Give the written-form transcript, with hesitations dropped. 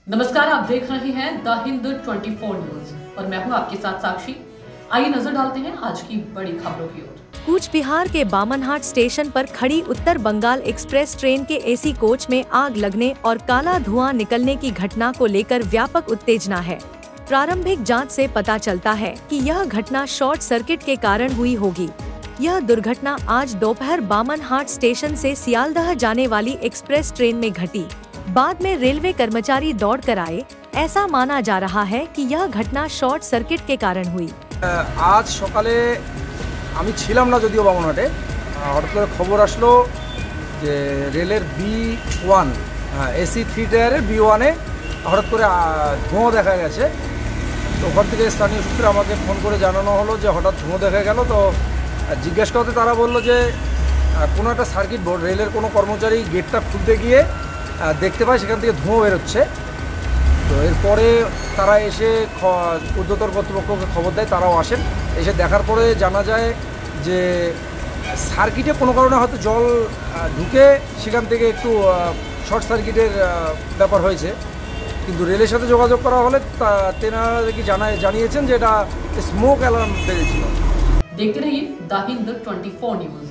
नमस्कार, आप देख रहे हैं द हिंद 24 न्यूज और मैं हूं आपके साथ साक्षी। आइए नजर डालते हैं आज की बड़ी खबरों की ओर। कूच बिहार के बामनहाट स्टेशन पर खड़ी उत्तर बंगाल एक्सप्रेस ट्रेन के एसी कोच में आग लगने और काला धुआं निकलने की घटना को लेकर व्यापक उत्तेजना है। प्रारंभिक जांच से पता चलता है कि यह घटना शॉर्ट सर्किट के कारण हुई होगी। यह दुर्घटना आज दोपहर बामनहाट स्टेशन से सियालदह जाने वाली एक्सप्रेस ट्रेन में घटी। बाद में रेलवे कर्मचारी दौड़ कर आए। ऐसा माना जा रहा है कि यह घटना शॉर्ट सर्किट के कारण हुई। आज সকালে আমি ছিলাম না যদিও বামনহাটে, হঠাৎ করে খবর আসলো যে রেলের B1 AC 3 টায়ারের B1-এ হঠাৎ করে ধোঁয়া দেখা গেছে। তো ওখান থেকে স্থানীয় সূত্রে আমাকে ফোন করে জানানো হলো যে হঠাৎ ধোঁয়া দেখা গেল। তো জিজ্ঞেস করতে তারা বললো যে কোনো একটা সার্কিট বোর্ড রেলের কোনো কর্মচারী গেটটা খুলতে গিয়ে দেখতে পায় সেখান থেকে ধোঁয়া বেরোচ্ছে। তো এরপরে তারা এসে ঊর্ধ্বতন কর্তৃপক্ষকে খবর দেয়, তারাও আসেন। এসে দেখার পরে জানা যায় যে সার্কিটে কোনো কারণে হয়তো জল ঢুকে সেখান থেকে একটু শর্ট সার্কিটের ব্যাপার হয়েছে। কিন্তু রেলের সাথে যোগাযোগ করা হলে তেনারা কি জানিয়েছেন যে এটা স্মোক অ্যালার্ম বেজেছিল। देखते रहिए द हिंद 24 न्यूज।